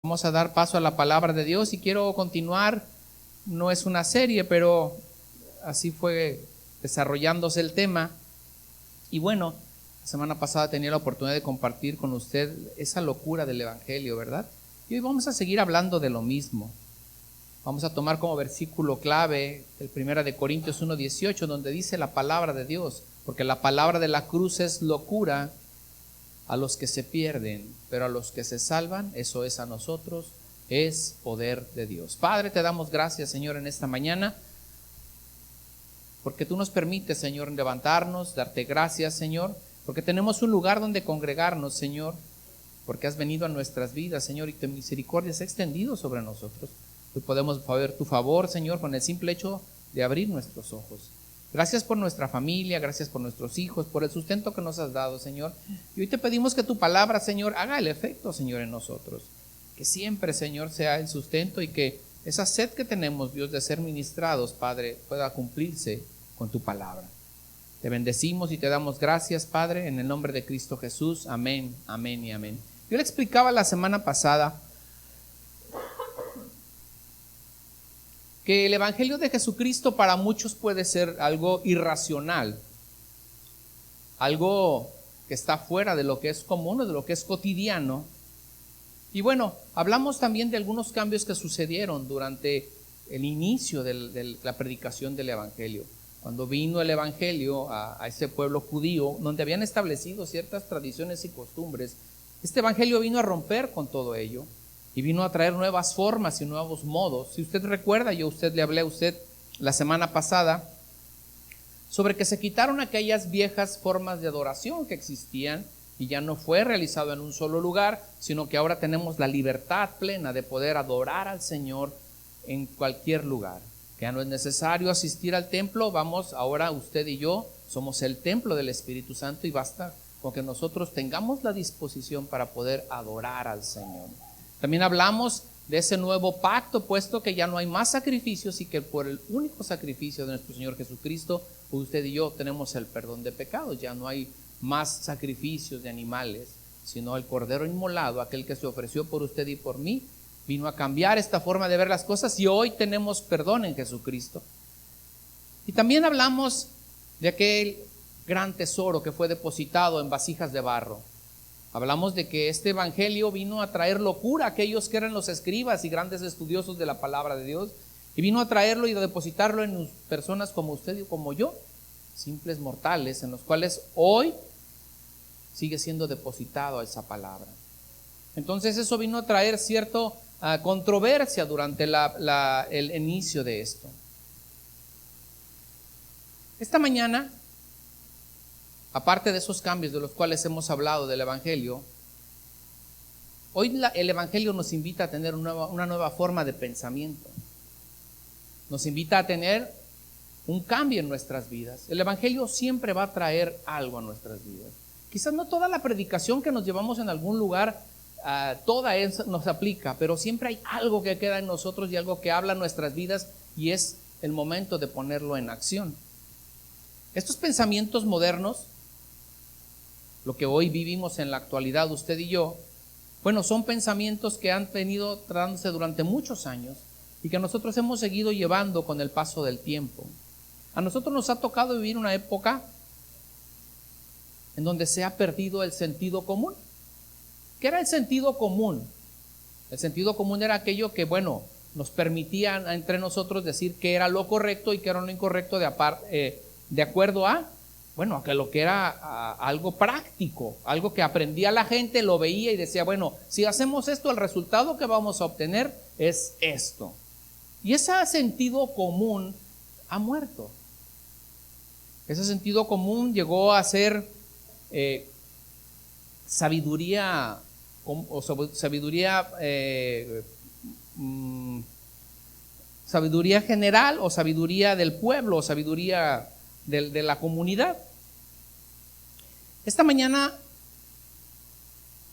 Vamos a dar paso a la palabra de Dios y quiero continuar. No es una serie, pero así fue desarrollándose el tema. Y bueno, la semana pasada tenía la oportunidad de compartir con usted esa locura del Evangelio, ¿verdad? Y hoy vamos a seguir hablando de lo mismo. Vamos a tomar como versículo clave el 1 de Corintios 1:18, donde dice la palabra de Dios, porque la palabra de la cruz es locura a los que se pierden, pero a los que se salvan, eso es a nosotros, es poder de Dios. Padre, te damos gracias, Señor, en esta mañana, porque tú nos permites, Señor, levantarnos, darte gracias, Señor, porque tenemos un lugar donde congregarnos, Señor, porque has venido a nuestras vidas, Señor, y tu misericordia se ha extendido sobre nosotros. Hoy podemos ver tu favor, Señor, con el simple hecho de abrir nuestros ojos. Gracias por nuestra familia, gracias por nuestros hijos, por el sustento que nos has dado, Señor. Y hoy te pedimos que tu palabra, Señor, haga el efecto, Señor, en nosotros. Que siempre, Señor, sea el sustento y que esa sed que tenemos, Dios, de ser ministrados, Padre, pueda cumplirse con tu palabra. Te bendecimos y te damos gracias, Padre, en el nombre de Cristo Jesús. Amén, amén y amén. Yo le explicaba la semana pasada que el Evangelio de Jesucristo para muchos puede ser algo irracional, algo que está fuera de lo que es común o de lo que es cotidiano. Y bueno, hablamos también de algunos cambios que sucedieron durante el inicio de la predicación del Evangelio. Cuando vino el Evangelio a ese pueblo judío, donde habían establecido ciertas tradiciones y costumbres, este Evangelio vino a romper con todo ello. Y vino a traer nuevas formas y nuevos modos. Si usted recuerda, le hablé a usted la semana pasada sobre que se quitaron aquellas viejas formas de adoración que existían y ya no fue realizado en un solo lugar, sino que ahora tenemos la libertad plena de poder adorar al Señor en cualquier lugar. Que ya no es necesario asistir al templo, vamos, ahora usted y yo somos el templo del Espíritu Santo y basta con que nosotros tengamos la disposición para poder adorar al Señor. También hablamos de ese nuevo pacto, puesto que ya no hay más sacrificios y que por el único sacrificio de nuestro Señor Jesucristo, usted y yo tenemos el perdón de pecados. Ya no hay más sacrificios de animales, sino el Cordero inmolado, aquel que se ofreció por usted y por mí, vino a cambiar esta forma de ver las cosas y hoy tenemos perdón en Jesucristo. Y también hablamos de aquel gran tesoro que fue depositado en vasijas de barro. Hablamos de que este evangelio vino a traer locura a aquellos que eran los escribas y grandes estudiosos de la palabra de Dios, y vino a traerlo y a depositarlo en personas como usted y como yo, simples mortales, en los cuales hoy sigue siendo depositado esa palabra. Entonces eso vino a traer cierta controversia durante el inicio de esto. Esta mañana, aparte de esos cambios de los cuales hemos hablado del Evangelio, hoy el Evangelio nos invita a tener una nueva forma de pensamiento. Nos invita a tener un cambio en nuestras vidas. El Evangelio siempre va a traer algo a nuestras vidas. Quizás no toda la predicación que nos llevamos en algún lugar, toda nos aplica, pero siempre hay algo que queda en nosotros y algo que habla en nuestras vidas y es el momento de ponerlo en acción. Estos pensamientos modernos, lo que hoy vivimos en la actualidad, usted y yo, bueno, son pensamientos que han venido tratándose durante muchos años y que nosotros hemos seguido llevando con el paso del tiempo. A nosotros nos ha tocado vivir una época en donde se ha perdido el sentido común. ¿Qué era el sentido común? El sentido común era aquello que, bueno, nos permitía entre nosotros decir qué era lo correcto y qué era lo incorrecto de acuerdo a que lo que era algo práctico, algo que aprendía la gente, lo veía y decía, bueno, si hacemos esto, el resultado que vamos a obtener es esto. Y ese sentido común ha muerto. Ese sentido común llegó a ser sabiduría general o sabiduría del pueblo o sabiduría de la comunidad. Esta mañana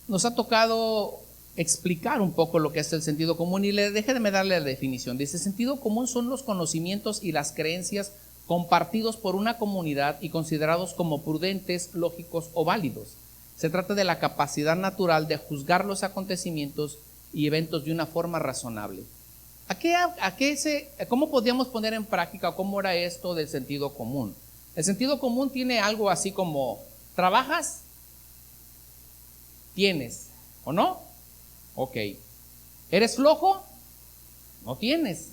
nos ha tocado explicar un poco lo que es el sentido común y déjeme darle la definición. Dice, sentido común son los conocimientos y las creencias compartidos por una comunidad y considerados como prudentes, lógicos o válidos. Se trata de la capacidad natural de juzgar los acontecimientos y eventos de una forma razonable. ¿Cómo podríamos poner en práctica cómo era esto del sentido común? El sentido común tiene algo así como: ¿trabajas? ¿Tienes? ¿O no? Ok. ¿Eres flojo? No tienes.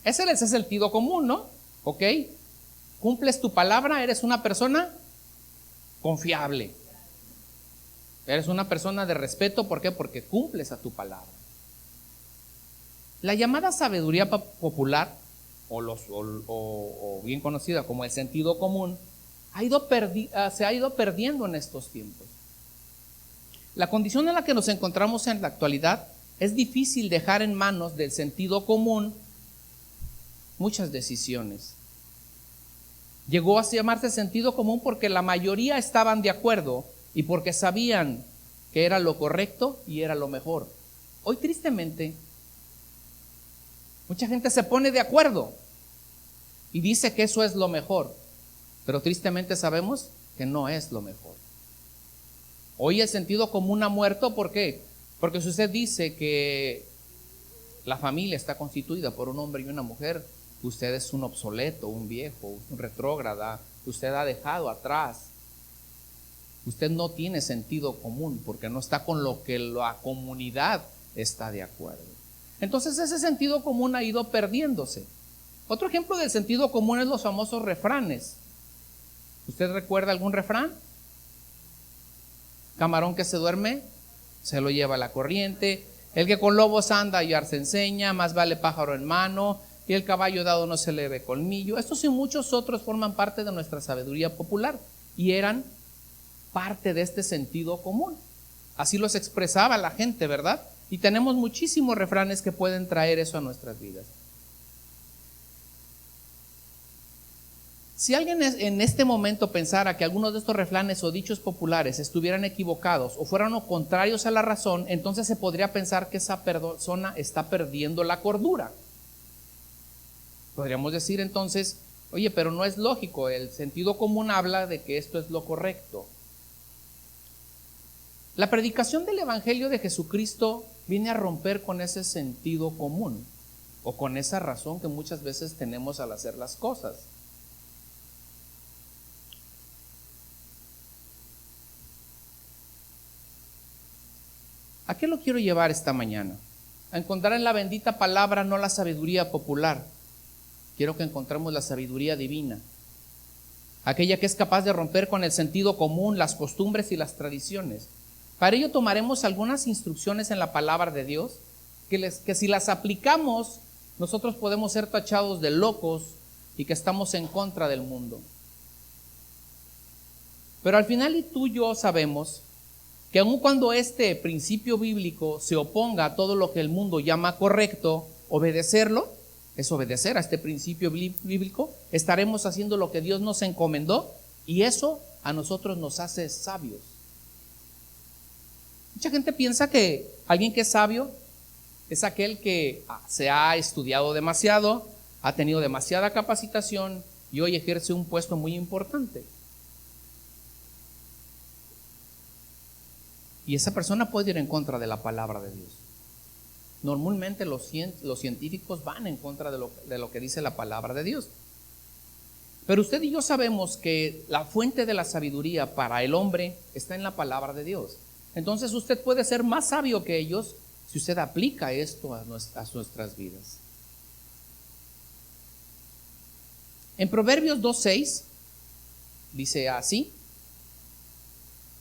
Ese es el sentido común, ¿no? Ok. ¿Cumples tu palabra? ¿Eres una persona confiable? Eres una persona de respeto. ¿Por qué? Porque cumples a tu palabra. La llamada sabiduría popular, o bien conocida como el sentido común, se ha ido perdiendo en estos tiempos. La condición en la que nos encontramos en la actualidad es difícil dejar en manos del sentido común muchas decisiones. Llegó a llamarse sentido común porque la mayoría estaban de acuerdo y porque sabían que era lo correcto y era lo mejor. Hoy, tristemente, mucha gente se pone de acuerdo y dice que eso es lo mejor, pero tristemente sabemos que no es lo mejor. Hoy el sentido común ha muerto. ¿Por qué? Porque si usted dice que la familia está constituida por un hombre y una mujer, usted es un obsoleto, un viejo, un retrógrada, usted ha dejado atrás. Usted no tiene sentido común porque no está con lo que la comunidad está de acuerdo. Entonces ese sentido común ha ido perdiéndose. Otro ejemplo del sentido común es los famosos refranes. ¿Usted recuerda algún refrán? Camarón que se duerme, se lo lleva la corriente. El que con lobos anda, hallar se enseña. Más vale pájaro en mano. Y el caballo dado no se le ve colmillo. Estos y muchos otros forman parte de nuestra sabiduría popular y eran parte de este sentido común. Así los expresaba la gente, ¿verdad? Y tenemos muchísimos refranes que pueden traer eso a nuestras vidas. Si alguien en este momento pensara que algunos de estos refranes o dichos populares estuvieran equivocados o fueran contrarios a la razón, entonces se podría pensar que esa persona está perdiendo la cordura. Podríamos decir entonces: oye, pero no es lógico, el sentido común habla de que esto es lo correcto. La predicación del Evangelio de Jesucristo viene a romper con ese sentido común o con esa razón que muchas veces tenemos al hacer las cosas. ¿A qué lo quiero llevar esta mañana? A encontrar en la bendita palabra no la sabiduría popular. Quiero que encontremos la sabiduría divina, aquella que es capaz de romper con el sentido común, las costumbres y las tradiciones. Para ello tomaremos algunas instrucciones en la palabra de Dios que si las aplicamos, nosotros podemos ser tachados de locos y que estamos en contra del mundo. Pero al final y tú y yo sabemos que aun cuando este principio bíblico se oponga a todo lo que el mundo llama correcto, obedecerlo es obedecer a este principio bíblico. Estaremos haciendo lo que Dios nos encomendó y eso a nosotros nos hace sabios. Mucha gente piensa que alguien que es sabio es aquel que se ha estudiado demasiado, ha tenido demasiada capacitación y hoy ejerce un puesto muy importante. Y esa persona puede ir en contra de la palabra de Dios. Normalmente los científicos van en contra de lo que dice la palabra de Dios. Pero usted y yo sabemos que la fuente de la sabiduría para el hombre está en la palabra de Dios. Entonces usted puede ser más sabio que ellos si usted aplica esto a nuestras vidas. En Proverbios 2:6 dice así: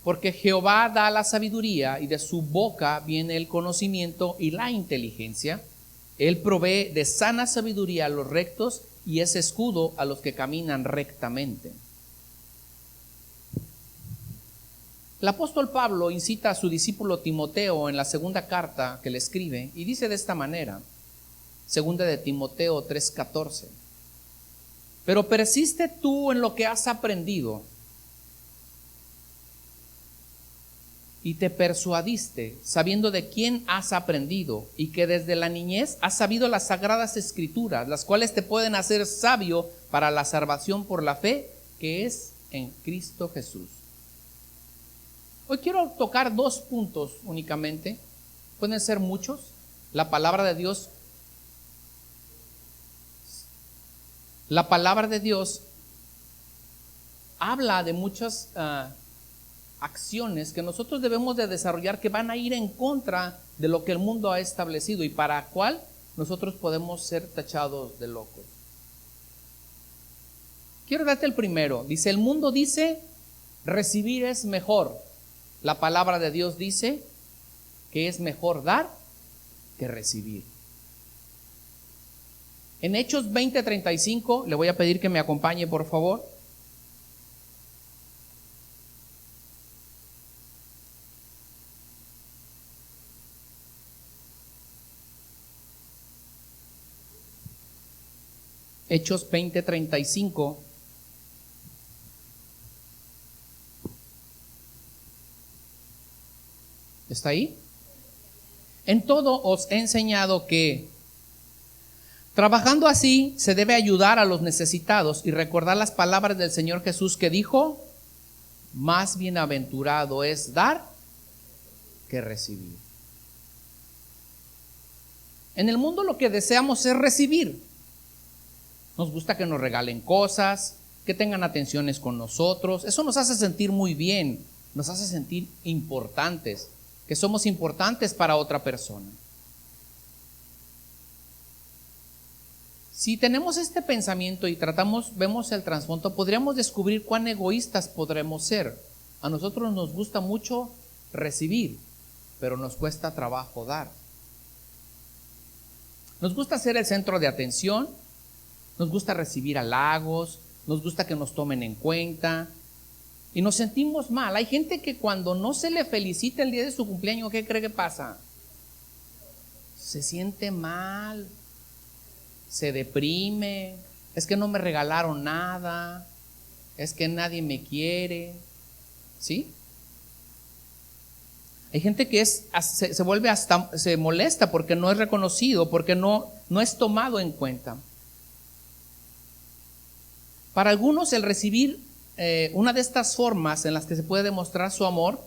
porque Jehová da la sabiduría y de su boca viene el conocimiento y la inteligencia. Él provee de sana sabiduría a los rectos y es escudo a los que caminan rectamente. El apóstol Pablo incita a su discípulo Timoteo en la segunda carta que le escribe y dice de esta manera, segunda de Timoteo 3:14: pero persiste tú en lo que has aprendido y te persuadiste, sabiendo de quién has aprendido y que desde la niñez has sabido las sagradas escrituras, las cuales te pueden hacer sabio para la salvación por la fe que es en Cristo Jesús. Hoy quiero tocar 2 puntos únicamente, pueden ser muchos, La palabra de Dios, la palabra de Dios habla de muchas acciones que nosotros debemos de desarrollar que van a ir en contra de lo que el mundo ha establecido y para cuál nosotros podemos ser tachados de locos. Quiero darte el primero. Dice, el mundo dice, recibir es mejor. La palabra de Dios dice que es mejor dar que recibir. En Hechos 20:35, le voy a pedir que me acompañe, por favor. Hechos 20:35. ¿Está ahí? En todo os he enseñado que, trabajando así, se debe ayudar a los necesitados y recordar las palabras del Señor Jesús que dijo, más bienaventurado es dar que recibir. En el mundo lo que deseamos es recibir. Nos gusta que nos regalen cosas, que tengan atenciones con nosotros. Eso nos hace sentir muy bien, nos hace sentir importantes, que somos importantes para otra persona. Si tenemos este pensamiento y vemos el trasfondo, podríamos descubrir cuán egoístas podremos ser. A nosotros nos gusta mucho recibir, pero nos cuesta trabajo dar. Nos gusta ser el centro de atención, nos gusta recibir halagos, nos gusta que nos tomen en cuenta y nos sentimos mal. Hay gente que cuando no se le felicita el día de su cumpleaños, ¿qué cree que pasa? Se siente mal, se deprime, es que no me regalaron nada, es que nadie me quiere, ¿sí? Hay gente que se vuelve se molesta porque no es reconocido, porque no es tomado en cuenta. Para algunos el recibir una de estas formas en las que se puede demostrar su amor,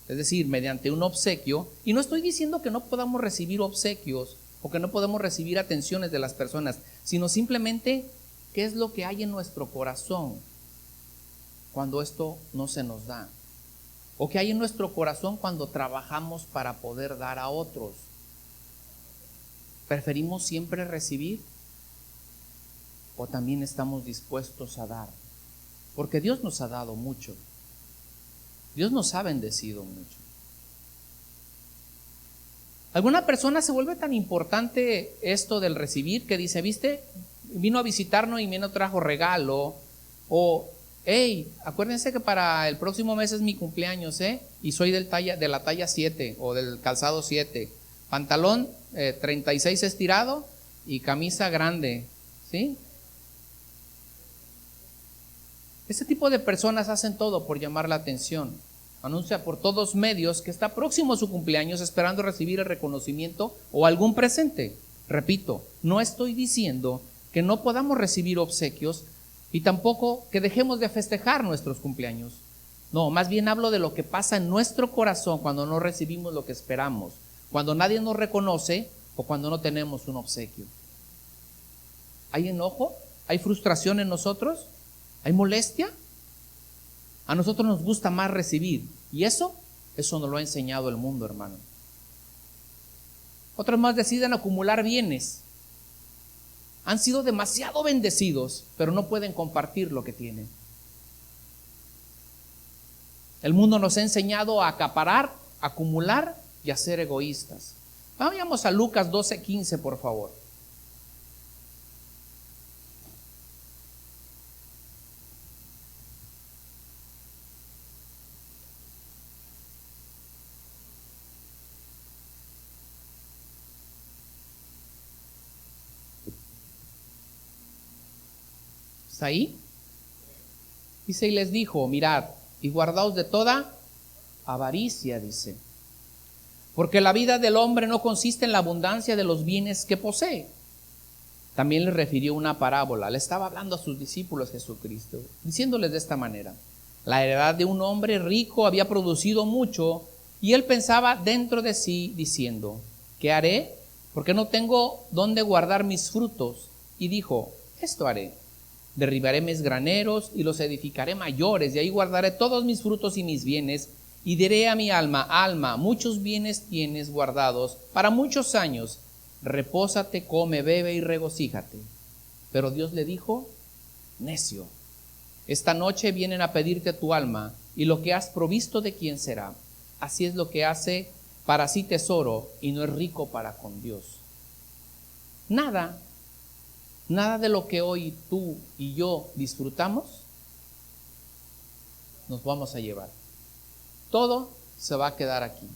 es decir, mediante un obsequio, y no estoy diciendo que no podamos recibir obsequios o que no podemos recibir atenciones de las personas, sino simplemente qué es lo que hay en nuestro corazón cuando esto no se nos da, o qué hay en nuestro corazón cuando trabajamos para poder dar a otros. ¿Preferimos siempre recibir o también estamos dispuestos a dar? Porque Dios nos ha dado mucho, Dios nos ha bendecido mucho. Alguna persona se vuelve tan importante esto del recibir que dice, ¿viste? Vino a visitarnos y me no trajo regalo. O, hey, acuérdense que para el próximo mes es mi cumpleaños, y soy de la talla 7 o del calzado 7. Pantalón 36 estirado y camisa grande, ¿sí? Ese tipo de personas hacen todo por llamar la atención. Anuncia por todos medios que está próximo su cumpleaños esperando recibir el reconocimiento o algún presente. Repito, no estoy diciendo que no podamos recibir obsequios y tampoco que dejemos de festejar nuestros cumpleaños. No, más bien hablo de lo que pasa en nuestro corazón cuando no recibimos lo que esperamos, cuando nadie nos reconoce o cuando no tenemos un obsequio. ¿Hay enojo? ¿Hay frustración en nosotros? ¿Hay molestia? A nosotros nos gusta más recibir. Y eso nos lo ha enseñado el mundo, hermano. Otros más deciden acumular bienes. Han sido demasiado bendecidos, pero no pueden compartir lo que tienen. El mundo nos ha enseñado a acaparar, acumular y a ser egoístas. Vayamos a Lucas 12:15, por favor. ¿Está ahí? Dice, y les dijo, mirad, y guardaos de toda avaricia, dice. Porque la vida del hombre no consiste en la abundancia de los bienes que posee. También le refirió una parábola. Le estaba hablando a sus discípulos Jesucristo, diciéndoles de esta manera. La heredad de un hombre rico había producido mucho, y él pensaba dentro de sí, diciendo, ¿qué haré? porque no tengo dónde guardar mis frutos. Y dijo, esto haré, derribaré mis graneros y los edificaré mayores, y ahí guardaré todos mis frutos y mis bienes, y diré a mi alma, alma, muchos bienes tienes guardados para muchos años, repósate, come, bebe y regocíjate. Pero Dios le dijo, necio, esta noche vienen a pedirte tu alma, y lo que has provisto, ¿de quién será? Así es lo que hace para sí tesoro y no es rico para con Dios. Nada de lo que hoy tú y yo disfrutamos nos vamos a llevar. Todo se va a quedar aquí.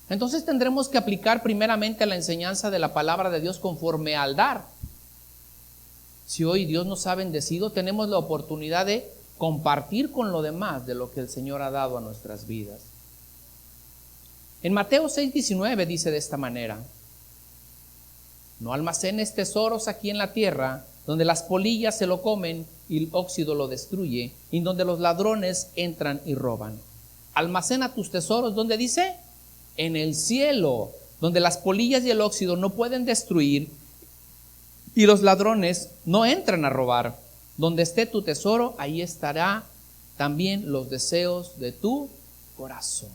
Entonces tendremos que aplicar primeramente la enseñanza de la palabra de Dios conforme al dar. Si hoy Dios nos ha bendecido, tenemos la oportunidad de compartir con lo demás de lo que el Señor ha dado a nuestras vidas. En Mateo 6:19 dice de esta manera, no almacenes tesoros aquí en la tierra, donde las polillas se lo comen y el óxido lo destruye, y donde los ladrones entran y roban. Almacena tus tesoros, ¿dónde dice? En el cielo, donde las polillas y el óxido no pueden destruir y los ladrones no entran a robar. Donde esté tu tesoro, ahí estará también los deseos de tu corazón.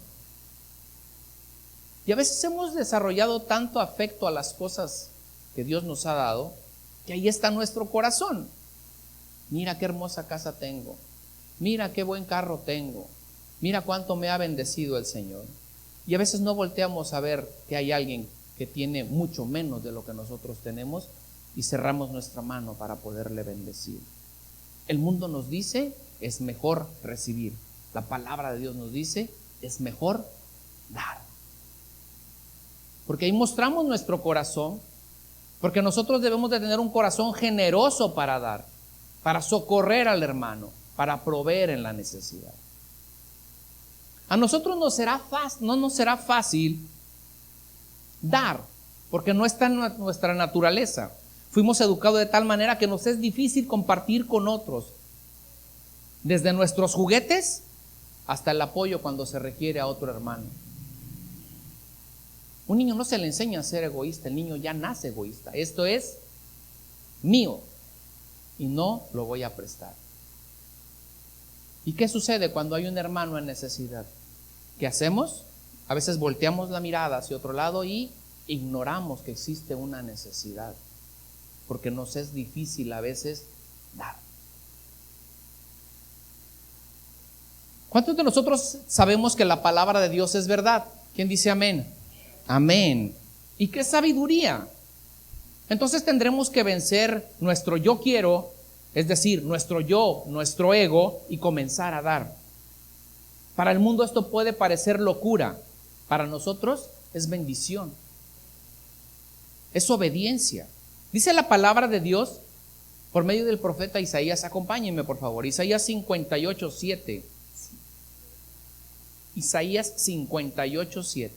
Y a veces hemos desarrollado tanto afecto a las cosas que Dios nos ha dado, que ahí está nuestro corazón. Mira qué hermosa casa tengo, mira qué buen carro tengo, mira cuánto me ha bendecido el Señor. Y a veces no volteamos a ver que hay alguien que tiene mucho menos de lo que nosotros tenemos y cerramos nuestra mano para poderle bendecir. El mundo nos dice, es mejor recibir. La palabra de Dios nos dice, es mejor dar. Porque ahí mostramos nuestro corazón, porque nosotros debemos de tener un corazón generoso para dar, para socorrer al hermano, para proveer en la necesidad. A nosotros no nos será fácil dar, porque no está en nuestra naturaleza. Fuimos educados de tal manera que nos es difícil compartir con otros, desde nuestros juguetes hasta el apoyo cuando se requiere a otro hermano. Un niño no se le enseña a ser egoísta, el niño ya nace egoísta. Esto es mío y no lo voy a prestar. ¿Y qué sucede cuando hay un hermano en necesidad? ¿Qué hacemos? A veces volteamos la mirada hacia otro lado y ignoramos que existe una necesidad, porque nos es difícil a veces dar. ¿Cuántos de nosotros sabemos que la palabra de Dios es verdad? ¿Quién dice amén? Amén. ¿Y qué sabiduría? Entonces tendremos que vencer nuestro yo quiero, es decir, nuestro yo, nuestro ego, y comenzar a dar. Para el mundo esto puede parecer locura, para nosotros es bendición, es obediencia. Dice la palabra de Dios por medio del profeta Isaías. Acompáñenme por favor, Isaías 58:7. Isaías 58:7.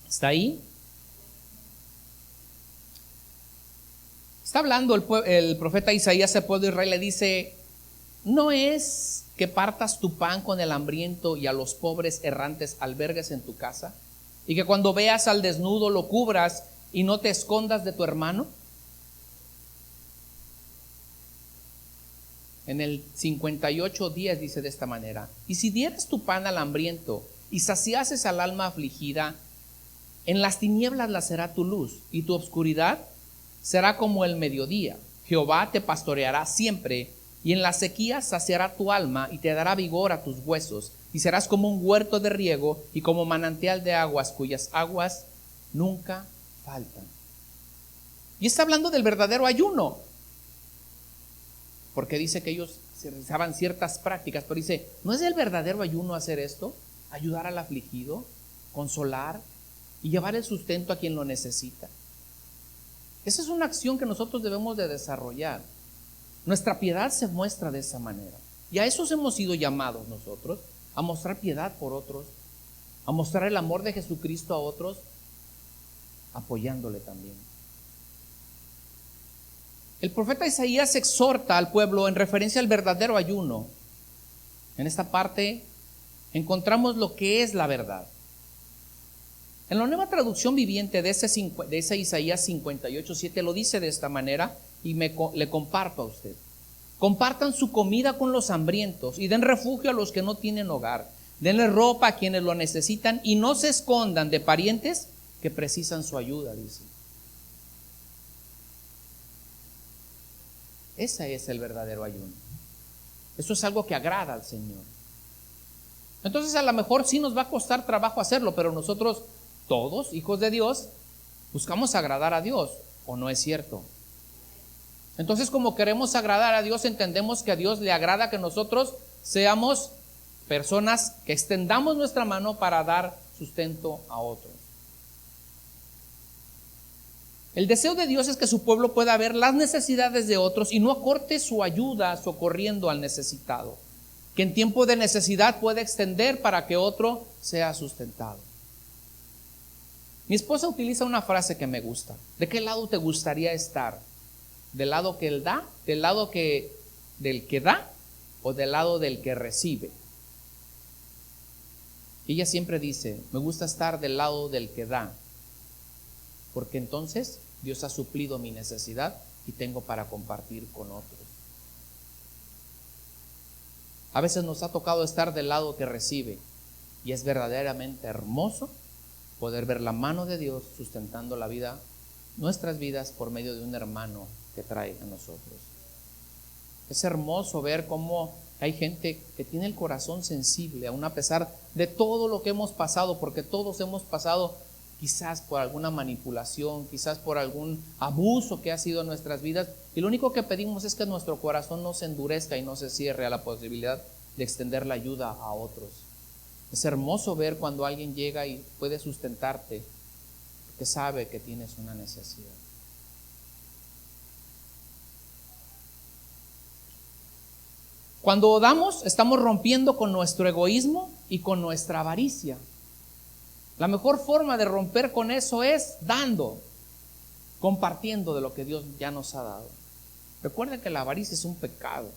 ¿Está ahí? Está hablando el profeta Isaías al pueblo de Israel, le dice, no es que partas tu pan con el hambriento y a los pobres errantes albergues en tu casa, y que cuando veas al desnudo lo cubras y no te escondas de tu hermano. En el 58:10 dice de esta manera, y si dieres tu pan al hambriento y saciases al alma afligida, en las tinieblas la será tu luz y tu obscuridad será como el mediodía. Jehová te pastoreará siempre y en la sequía saciará tu alma y te dará vigor a tus huesos, y serás como un huerto de riego y como manantial de aguas cuyas aguas nunca faltan. Y está hablando del verdadero ayuno, porque dice que ellos se realizaban ciertas prácticas, pero dice, ¿no es el verdadero ayuno hacer esto? Ayudar al afligido, consolar y llevar el sustento a quien lo necesita. Esa es una acción que nosotros debemos de desarrollar. Nuestra piedad se muestra de esa manera. Y a eso hemos sido llamados nosotros, a mostrar piedad por otros, a mostrar el amor de Jesucristo a otros, apoyándole también. El profeta Isaías exhorta al pueblo en referencia al verdadero ayuno. En esta parte encontramos lo que es la verdad. En la Nueva Traducción Viviente de ese Isaías 58:7 lo dice de esta manera y le comparto a usted. Compartan su comida con los hambrientos y den refugio a los que no tienen hogar. Denle ropa a quienes lo necesitan y no se escondan de parientes que precisan su ayuda, dice. Ese es el verdadero ayuno. Eso es algo que agrada al Señor. Entonces a lo mejor sí nos va a costar trabajo hacerlo, pero nosotros, todos, hijos de Dios, buscamos agradar a Dios, ¿o no es cierto? Entonces, como queremos agradar a Dios, entendemos que a Dios le agrada que nosotros seamos personas que extendamos nuestra mano para dar sustento a otros. El deseo de Dios es que su pueblo pueda ver las necesidades de otros y no acorte su ayuda socorriendo al necesitado, que en tiempo de necesidad pueda extender para que otro sea sustentado. Mi esposa utiliza una frase que me gusta. ¿De qué lado te gustaría estar? ¿Del lado que él da? ¿Del lado del que da? ¿O del lado del que recibe? Ella siempre dice, me gusta estar del lado del que da, porque entonces Dios ha suplido mi necesidad y tengo para compartir con otros. A veces nos ha tocado estar del lado que recibe y es verdaderamente hermoso poder ver la mano de Dios sustentando la vida, nuestras vidas por medio de un hermano que trae a nosotros. Es hermoso ver cómo hay gente que tiene el corazón sensible, aun a pesar de todo lo que hemos pasado, porque todos hemos pasado quizás por alguna manipulación, quizás por algún abuso que ha sido en nuestras vidas, y lo único que pedimos es que nuestro corazón no se endurezca y no se cierre a la posibilidad de extender la ayuda a otros. Es hermoso ver cuando alguien llega y puede sustentarte, porque sabe que tienes una necesidad. Cuando damos, estamos rompiendo con nuestro egoísmo y con nuestra avaricia. La mejor forma de romper con eso es dando, compartiendo de lo que Dios ya nos ha dado. Recuerden que la avaricia es un pecado.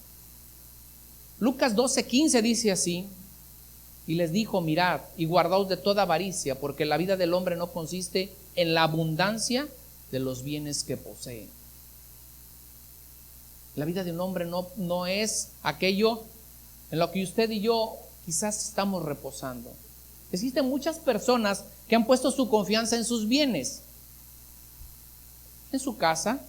Lucas 12:15 dice así, y les dijo, mirad y guardaos de toda avaricia, porque la vida del hombre no consiste en la abundancia de los bienes que posee. La vida de un hombre no es aquello en lo que usted y yo quizás estamos reposando. Existen muchas personas que han puesto su confianza en sus bienes, en su casa,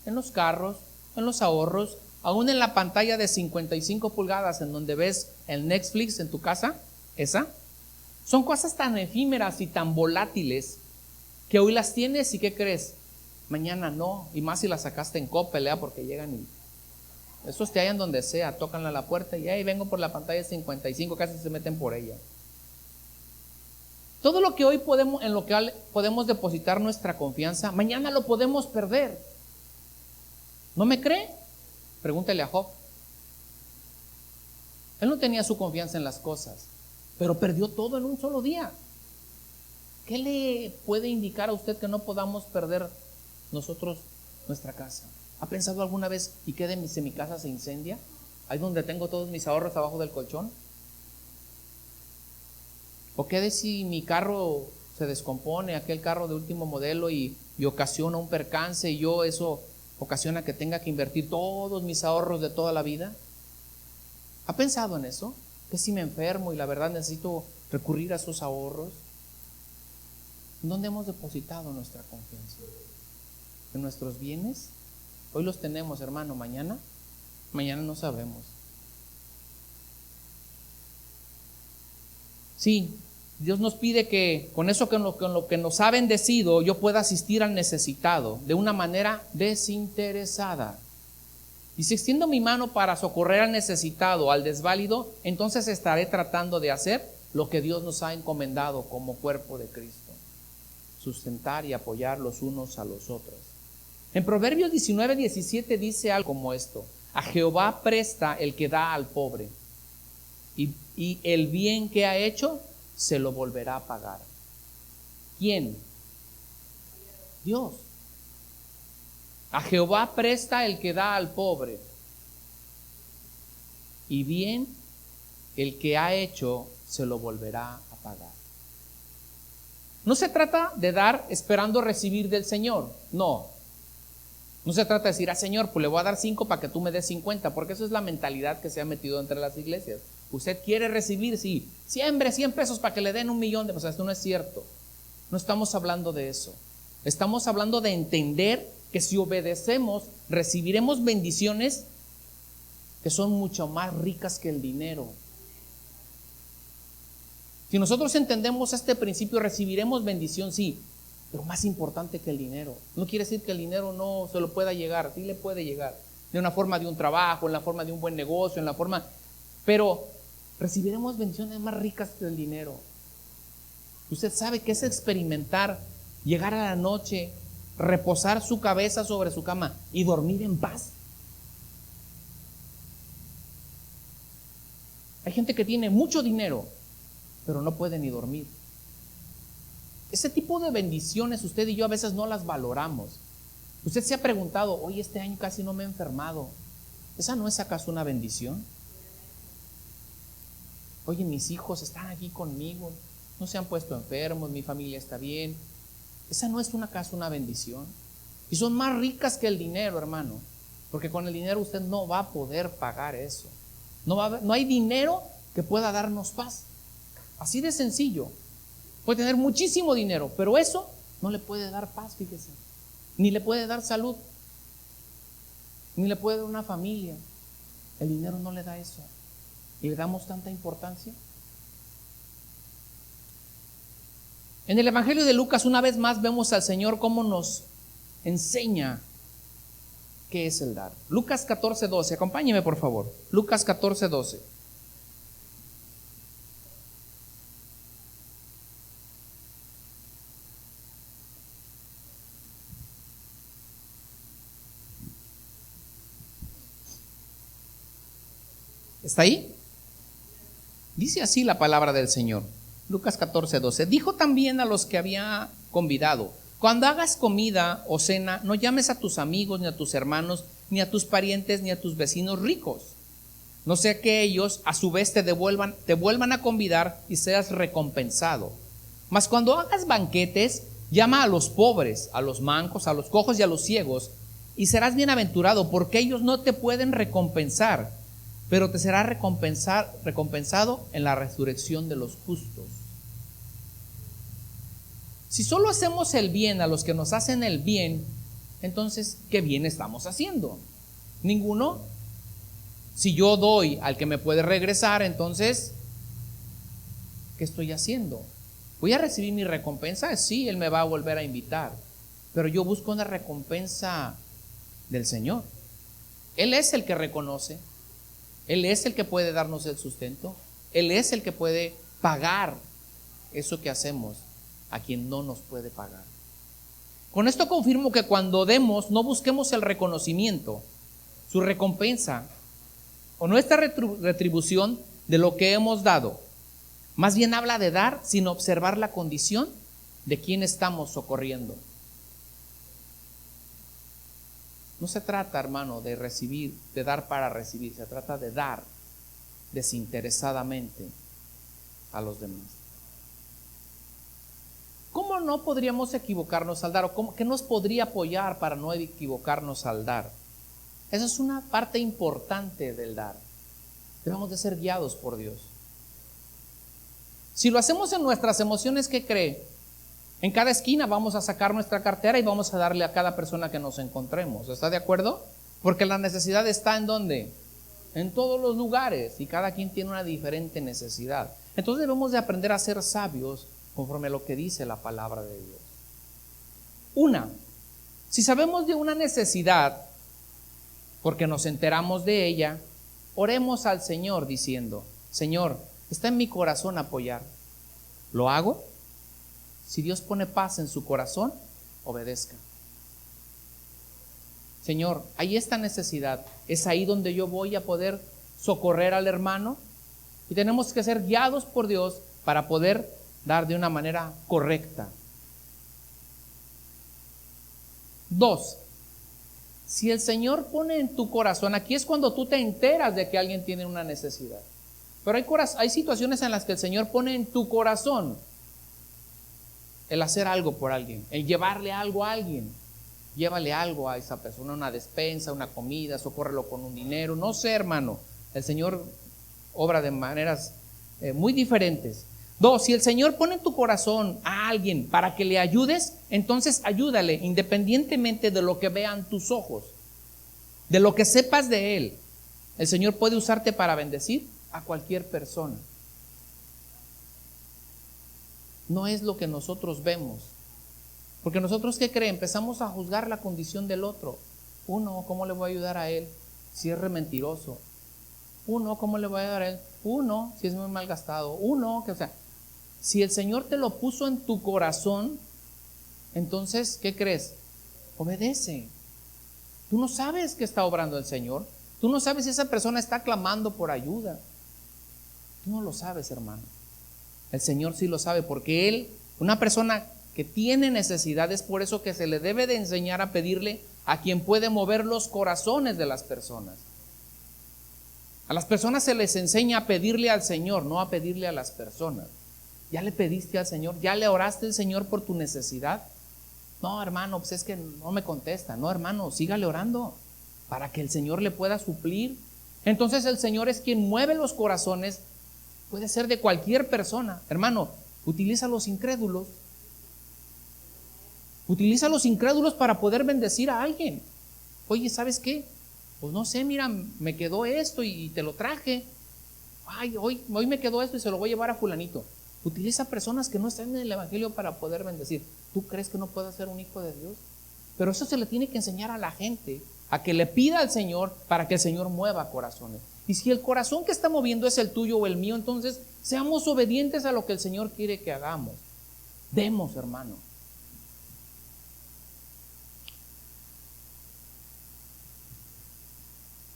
en los carros, en los ahorros, aún en la pantalla de 55 pulgadas en donde ves el Netflix en tu casa. Esa son cosas tan efímeras y tan volátiles que hoy las tienes y ¿qué crees? Mañana no, y más si las sacaste en Coppel, porque llegan y esos te hallan donde sea, tocan a la puerta y ahí vengo por la pantalla de 55, casi se meten por ella. Todo lo que hoy en lo que podemos depositar nuestra confianza, mañana lo podemos perder. ¿No me cree? Pregúntele a Job. Él no tenía su confianza en las cosas, pero perdió todo en un solo día. ¿Qué le puede indicar a usted que no podamos perder nosotros nuestra casa? ¿Ha pensado alguna vez, y qué de si mi casa se incendia? Ahí donde tengo todos mis ahorros abajo del colchón. ¿O qué de si mi carro se descompone, aquel carro de último modelo y ocasiona un percance y eso ocasiona que tenga que invertir todos mis ahorros de toda la vida? ¿Ha pensado en eso? ¿Que si me enfermo y la verdad necesito recurrir a esos ahorros? ¿En dónde hemos depositado nuestra confianza? ¿En nuestros bienes? Hoy los tenemos, hermano, mañana no sabemos. Sí, Dios nos pide que con eso con lo que nos ha bendecido yo pueda asistir al necesitado de una manera desinteresada. Y si extiendo mi mano para socorrer al necesitado, al desválido, entonces estaré tratando de hacer lo que Dios nos ha encomendado como cuerpo de Cristo: sustentar y apoyar los unos a los otros. En Proverbios 19:17 dice algo como esto: a Jehová presta el que da al pobre, y el bien que ha hecho se lo volverá a pagar. ¿Quién? Dios. A Jehová presta el que da al pobre, y bien el que ha hecho se lo volverá a pagar. No se trata de dar esperando recibir del Señor, no. No se trata de decir, Señor, pues le voy a dar 5 para que tú me des 50, porque eso es la mentalidad que se ha metido entre las iglesias. Usted quiere recibir, sí, siembre 100 pesos para que le den 1,000,000 de pesos. Esto no es cierto. No estamos hablando de eso. Estamos hablando de entender que si obedecemos, recibiremos bendiciones que son mucho más ricas que el dinero. Si nosotros entendemos este principio, recibiremos bendición, sí, pero más importante que el dinero. No quiere decir que el dinero no se lo pueda llegar, sí le puede llegar, de una forma de un trabajo, en la forma de un buen negocio, en la forma, pero recibiremos bendiciones más ricas que el dinero. Usted sabe que es experimentar, llegar a la noche, reposar su cabeza sobre su cama y dormir en paz. Hay gente que tiene mucho dinero, pero no puede ni dormir. Ese tipo de bendiciones usted y yo a veces no las valoramos. Usted se ha preguntado, oye, este año casi no me he enfermado. ¿Esa no es acaso una bendición? Oye, mis hijos están aquí conmigo, no se han puesto enfermos, mi familia está bien. ¿Esa no es acaso una bendición? Y son más ricas que el dinero, hermano, porque con el dinero usted no va a poder pagar eso. No hay dinero que pueda darnos paz. Así de sencillo. Puede tener muchísimo dinero, pero eso no le puede dar paz, fíjese. Ni le puede dar salud, ni le puede dar una familia. El dinero no le da eso. ¿Y le damos tanta importancia? En el Evangelio de Lucas, una vez más, vemos al Señor cómo nos enseña qué es el dar. Lucas 14:12, acompáñeme por favor. Lucas 14:12. ¿Está ahí? Dice así la palabra del Señor. Lucas 14:12. Dijo también a los que había convidado: cuando hagas comida o cena, no llames a tus amigos, ni a tus hermanos, ni a tus parientes, ni a tus vecinos ricos, no sea que ellos a su vez te vuelvan a convidar y seas recompensado. Mas cuando hagas banquetes, llama a los pobres, a los mancos, a los cojos y a los ciegos, y serás bienaventurado, porque ellos no te pueden recompensar, pero te será recompensado en la resurrección de los justos. Si solo hacemos el bien a los que nos hacen el bien, entonces, ¿qué bien estamos haciendo? Ninguno. Si yo doy al que me puede regresar, entonces, ¿qué estoy haciendo? ¿Voy a recibir mi recompensa? Sí, Él me va a volver a invitar, pero yo busco una recompensa del Señor. Él es el que reconoce, Él es el que puede darnos el sustento, Él es el que puede pagar eso que hacemos a quien no nos puede pagar. Con esto confirmo que cuando demos, no busquemos el reconocimiento, su recompensa o nuestra retribución de lo que hemos dado. Más bien habla de dar sin observar la condición de quien estamos socorriendo. No se trata, hermano, de recibir, de dar para recibir, se trata de dar desinteresadamente a los demás. ¿Cómo no podríamos equivocarnos al dar? ¿O qué nos podría apoyar para no equivocarnos al dar? Esa es una parte importante del dar. Debemos de ser guiados por Dios. Si lo hacemos en nuestras emociones, ¿qué cree? En cada esquina vamos a sacar nuestra cartera y vamos a darle a cada persona que nos encontremos. ¿Está de acuerdo? Porque la necesidad está ¿en dónde? En todos los lugares, y cada quien tiene una diferente necesidad. Entonces debemos de aprender a ser sabios conforme a lo que dice la palabra de Dios. Si sabemos de una necesidad, porque nos enteramos de ella, oremos al Señor diciendo: Señor, está en mi corazón apoyar. ¿Lo hago? Si Dios pone paz en su corazón, obedezca. Señor, hay esta necesidad, es ahí donde yo voy a poder socorrer al hermano, y tenemos que ser guiados por Dios para poder dar de una manera correcta. 2. Si el Señor pone en tu corazón, aquí es cuando tú te enteras de que alguien tiene una necesidad. Pero hay situaciones en las que el Señor pone en tu corazón el hacer algo por alguien, el llevarle algo a alguien. Llévale algo a esa persona, una despensa, una comida, socórrelo con un dinero, no sé, hermano. El Señor obra de maneras muy diferentes. 2, si el Señor pone en tu corazón a alguien para que le ayudes, entonces ayúdale, independientemente de lo que vean tus ojos, de lo que sepas de Él. El Señor puede usarte para bendecir a cualquier persona. No es lo que nosotros vemos. Porque nosotros, ¿qué creen? Empezamos a juzgar la condición del otro. Uno, ¿cómo le voy a ayudar a él si es re mentiroso? Uno, ¿cómo le voy a ayudar a él? Uno, si es muy mal gastado. Uno, o sea, si el Señor te lo puso en tu corazón, entonces, ¿qué crees? Obedece. Tú no sabes que está obrando el Señor. Tú no sabes si esa persona está clamando por ayuda. Tú no lo sabes, hermano. El Señor sí lo sabe, porque Él, una persona que tiene necesidades, por eso que se le debe de enseñar a pedirle a quien puede mover los corazones de las personas. A las personas se les enseña a pedirle al Señor, no a pedirle a las personas. ¿Ya le pediste al Señor? ¿Ya le oraste al Señor por tu necesidad? No, hermano, pues es que no me contesta. No, hermano, sígale orando para que el Señor le pueda suplir. Entonces el Señor es quien mueve los corazones, puede ser de cualquier persona. Hermano, utiliza a los incrédulos. Utiliza a los incrédulos para poder bendecir a alguien. Oye, ¿sabes qué? Pues no sé, mira, me quedó esto y te lo traje. Ay, hoy me quedó esto y se lo voy a llevar a fulanito. Utiliza a personas que no están en el evangelio para poder bendecir. ¿Tú crees que no puedes ser un hijo de Dios? Pero eso se le tiene que enseñar a la gente, a que le pida al Señor para que el Señor mueva corazones. Y si el corazón que está moviendo es el tuyo o el mío, entonces seamos obedientes a lo que el Señor quiere que hagamos. Demos, hermano.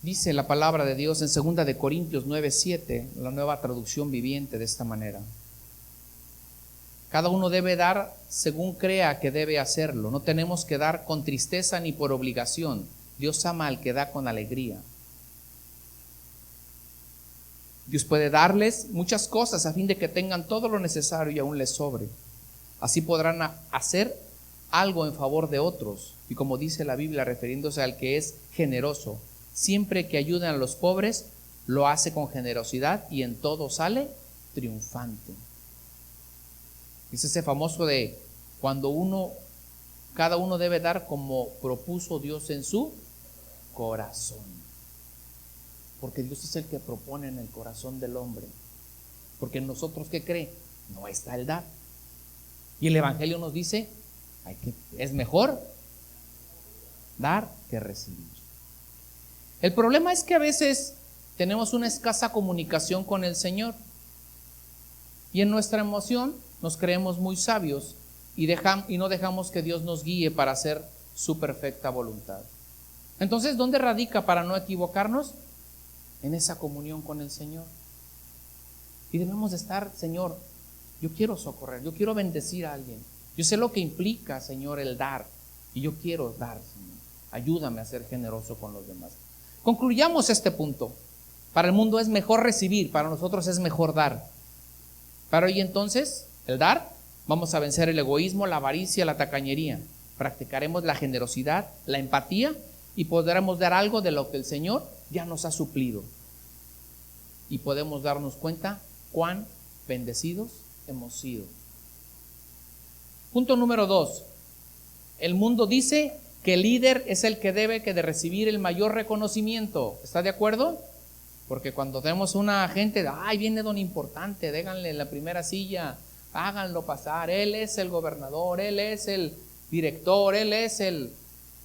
Dice la palabra de Dios en 2 de Corintios 9:7, la Nueva Traducción Viviente, de esta manera: cada uno debe dar según crea que debe hacerlo. No tenemos que dar con tristeza ni por obligación. Dios ama al que da con alegría. Dios puede darles muchas cosas a fin de que tengan todo lo necesario y aún les sobre. Así podrán hacer algo en favor de otros. Y como dice la Biblia, refiriéndose al que es generoso, siempre que ayudan a los pobres, lo hace con generosidad y en todo sale triunfante. Es ese famoso de cuando cada uno debe dar como propuso Dios en su corazón. Porque Dios es el que propone en el corazón del hombre. Porque en nosotros, ¿qué cree? No está el dar. Y el Evangelio nos dice, es mejor dar que recibir. El problema es que a veces tenemos una escasa comunicación con el Señor. Y en nuestra emoción nos creemos muy sabios y no dejamos que Dios nos guíe para hacer su perfecta voluntad. Entonces, ¿dónde radica para no equivocarnos? En esa comunión con el Señor. Y debemos de estar, Señor, yo quiero socorrer, yo quiero bendecir a alguien. Yo sé lo que implica, Señor, el dar. Y yo quiero dar, Señor. Ayúdame a ser generoso con los demás. Concluyamos este punto. Para el mundo es mejor recibir, para nosotros es mejor dar. Para hoy entonces, el dar, vamos a vencer el egoísmo, la avaricia, la tacañería. Practicaremos la generosidad, la empatía y podremos dar algo de lo que el Señor ya nos ha suplido. Y podemos darnos cuenta cuán bendecidos hemos sido. Punto número 2. El mundo dice que el líder es el que debe de recibir el mayor reconocimiento. ¿Está de acuerdo? Porque cuando tenemos una gente, viene don importante, déganle la primera silla, háganlo pasar, él es el gobernador, él es el director, él es el...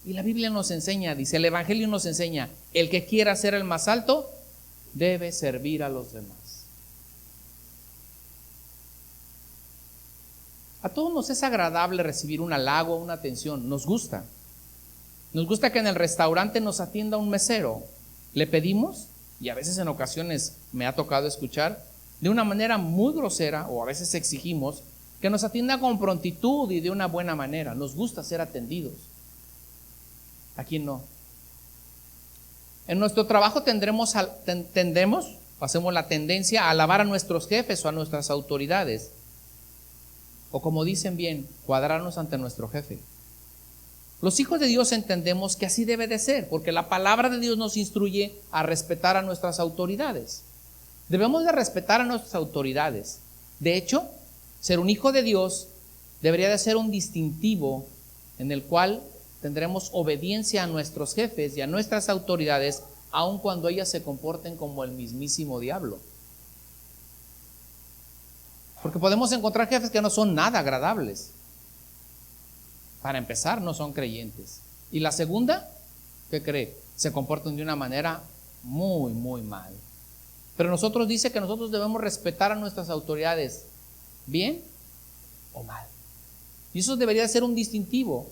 Y la Biblia nos enseña, dice, el Evangelio nos enseña, el que quiera ser el más alto, debe servir a los demás. A todos nos es agradable recibir un halago, una atención, nos gusta. Nos gusta que en el restaurante nos atienda un mesero. Le pedimos, y a veces en ocasiones me ha tocado escuchar, de una manera muy grosera, o a veces exigimos, que nos atienda con prontitud y de una buena manera. Nos gusta ser atendidos. ¿A quién no? En nuestro trabajo hacemos la tendencia a alabar a nuestros jefes o a nuestras autoridades. O como dicen bien, cuadrarnos ante nuestro jefe. Los hijos de Dios entendemos que así debe de ser, porque la palabra de Dios nos instruye a respetar a nuestras autoridades. Debemos de respetar a nuestras autoridades. De hecho, ser un hijo de Dios debería de ser un distintivo en el cual tendremos obediencia a nuestros jefes y a nuestras autoridades, aun cuando ellas se comporten como el mismísimo diablo. Porque podemos encontrar jefes que no son nada agradables. Para empezar, no son creyentes. Y la segunda, ¿qué cree? Se comportan de una manera muy, muy mal. Pero nosotros dice que nosotros debemos respetar a nuestras autoridades, bien o mal. Y eso debería ser un distintivo.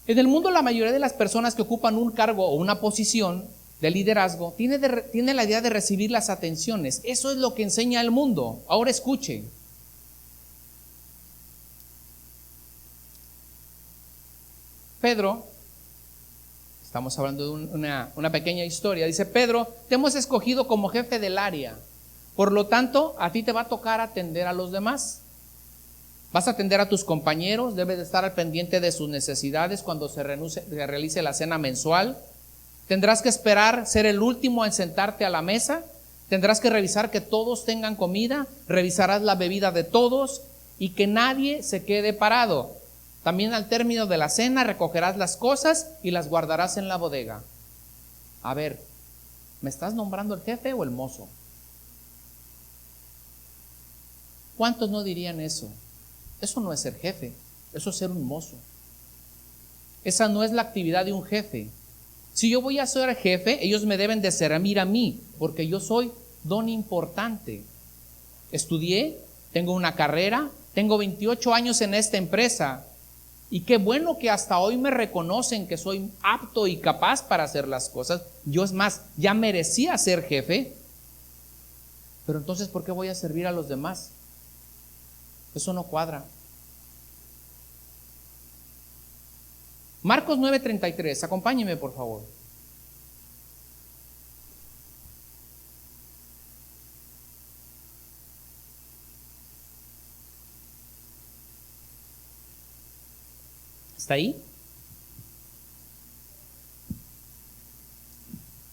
En el mundo, la mayoría de las personas que ocupan un cargo o una posición de liderazgo tiene la idea de recibir las atenciones. Eso es lo que enseña el mundo. Ahora escuchen. Pedro, estamos hablando de una pequeña historia, dice: Pedro, te hemos escogido como jefe del área, por lo tanto, a ti te va a tocar atender a los demás. Vas a atender a tus compañeros, debes de estar al pendiente de sus necesidades cuando se realice la cena mensual. Tendrás que esperar ser el último en sentarte a la mesa. Tendrás que revisar que todos tengan comida, revisarás la bebida de todos y que nadie se quede parado. También al término de la cena recogerás las cosas y las guardarás en la bodega. A ver, ¿me estás nombrando el jefe o el mozo? ¿Cuántos no dirían eso? Eso no es ser jefe, eso es ser un mozo. Esa no es la actividad de un jefe. Si yo voy a ser jefe, ellos me deben de servir a mí, porque yo soy don importante. Estudié, tengo una carrera, tengo 28 años en esta empresa. Y qué bueno que hasta hoy me reconocen que soy apto y capaz para hacer las cosas. Yo, es más, ya merecía ser jefe. Pero entonces, ¿por qué voy a servir a los demás? Eso no cuadra. Marcos 9:33, acompáñeme por favor. ¿Está ahí?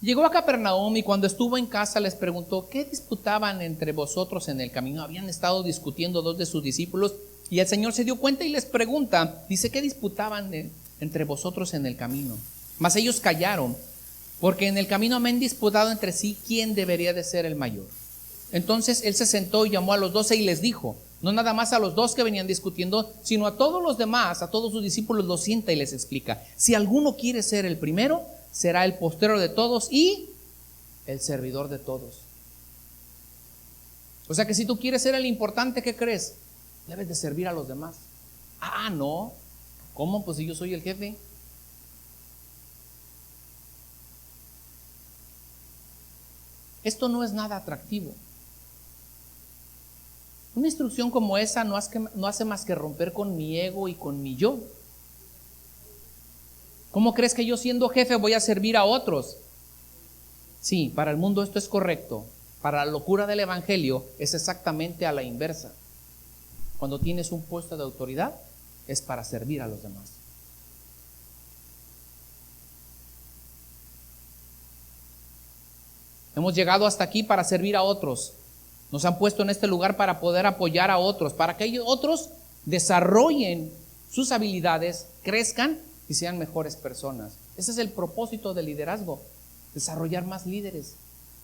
Llegó a Capernaum y cuando estuvo en casa les preguntó: ¿qué disputaban entre vosotros en el camino? Habían estado discutiendo dos de sus discípulos y el Señor se dio cuenta y les pregunta, dice: ¿qué disputaban entre vosotros en el camino? Mas ellos callaron, porque en el camino me han disputado entre sí quién debería de ser el mayor. Entonces él se sentó y llamó a los 12 y les dijo, no nada más a los dos que venían discutiendo, sino a todos los demás, a todos sus discípulos, los sienta y les explica: si alguno quiere ser el primero, será el postrero de todos y el servidor de todos. O sea que si tú quieres ser el importante, ¿qué crees? Debes de servir a los demás. Ah, no. ¿Cómo? Pues si yo soy el jefe. Esto no es nada atractivo. Una instrucción como esa no hace más que romper con mi ego y con mi yo. ¿Cómo crees que yo siendo jefe voy a servir a otros? Sí, para el mundo esto es correcto. Para la locura del evangelio es exactamente a la inversa. Cuando tienes un puesto de autoridad es para servir a los demás. Hemos llegado hasta aquí para servir a otros. Nos han puesto en este lugar para poder apoyar a otros, para que otros desarrollen sus habilidades, crezcan y sean mejores personas. Ese es el propósito del liderazgo, desarrollar más líderes,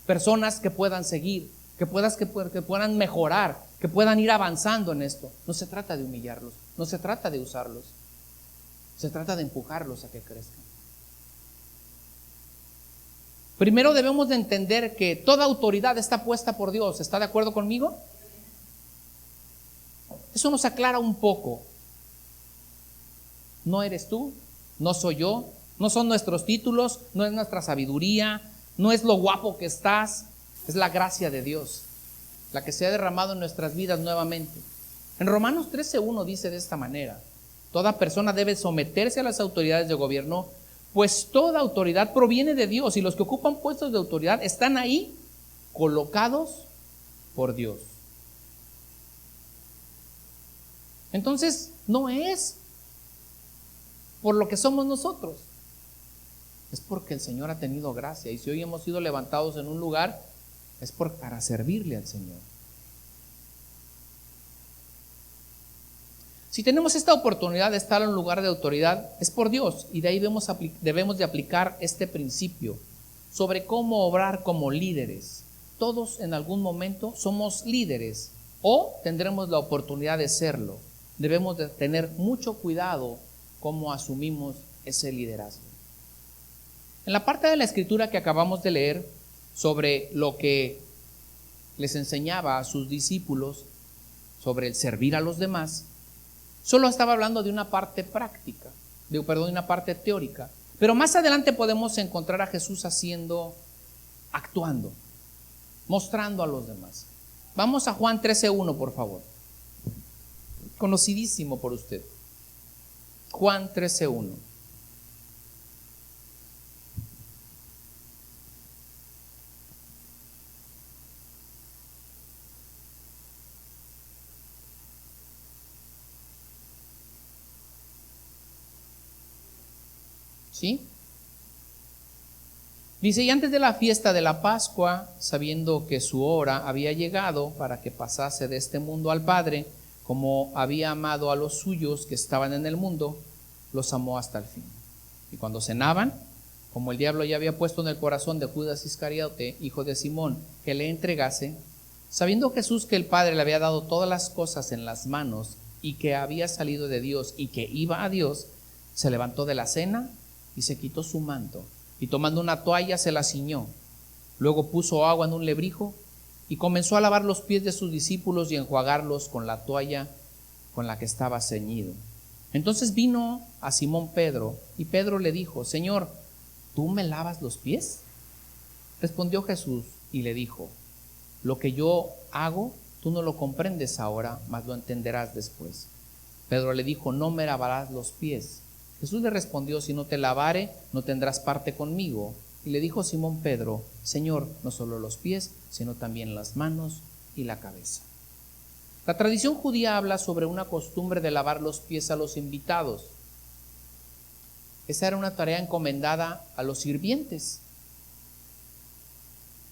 personas que puedan seguir, que puedan mejorar, que puedan ir avanzando en esto. No se trata de humillarlos, no se trata de usarlos, se trata de empujarlos a que crezcan. Primero debemos de entender que toda autoridad está puesta por Dios. ¿Está de acuerdo conmigo? Eso nos aclara un poco. No eres tú, no soy yo, no son nuestros títulos, no es nuestra sabiduría, no es lo guapo que estás, es la gracia de Dios, la que se ha derramado en nuestras vidas nuevamente. En Romanos 13:1 dice de esta manera: toda persona debe someterse a las autoridades de gobierno Pues toda autoridad proviene de Dios y los que ocupan puestos de autoridad están ahí colocados por Dios. Entonces, no es por lo que somos nosotros, es porque el Señor ha tenido gracia. Y si hoy hemos sido levantados en un lugar, es para servirle al Señor. Si tenemos esta oportunidad de estar en un lugar de autoridad, es por Dios. Y de ahí debemos de aplicar este principio sobre cómo obrar como líderes. Todos en algún momento somos líderes o tendremos la oportunidad de serlo. Debemos de tener mucho cuidado cómo asumimos ese liderazgo. En la parte de la escritura que acabamos de leer sobre lo que les enseñaba a sus discípulos sobre el servir a los demás, solo estaba hablando de una parte práctica, de una parte teórica. Pero más adelante podemos encontrar a Jesús actuando, mostrando a los demás. Vamos a Juan 13:1, por favor. Conocidísimo por usted. Juan 13:1. ¿Sí? Dice, y antes de la fiesta de la Pascua, sabiendo que su hora había llegado para que pasase de este mundo al Padre, como había amado a los suyos que estaban en el mundo, los amó hasta el fin. Y cuando cenaban, como el diablo ya había puesto en el corazón de Judas Iscariote, hijo de Simón, que le entregase, sabiendo Jesús que el Padre le había dado todas las cosas en las manos y que había salido de Dios y que iba a Dios, se levantó de la cena y se quitó su manto, y tomando una toalla se la ciñó. Luego puso agua en un lebrijo y comenzó a lavar los pies de sus discípulos y enjuagarlos con la toalla con la que estaba ceñido. Entonces vino a Simón Pedro, y Pedro le dijo, Señor, ¿tú me lavas los pies? Respondió Jesús y le dijo, lo que yo hago, tú no lo comprendes ahora, mas lo entenderás después. Pedro le dijo, no me lavarás los pies. Jesús le respondió, si no te lavare, no tendrás parte conmigo. Y le dijo Simón Pedro, Señor, no solo los pies, sino también las manos y la cabeza. La tradición judía habla sobre una costumbre de lavar los pies a los invitados. Esa era una tarea encomendada a los sirvientes.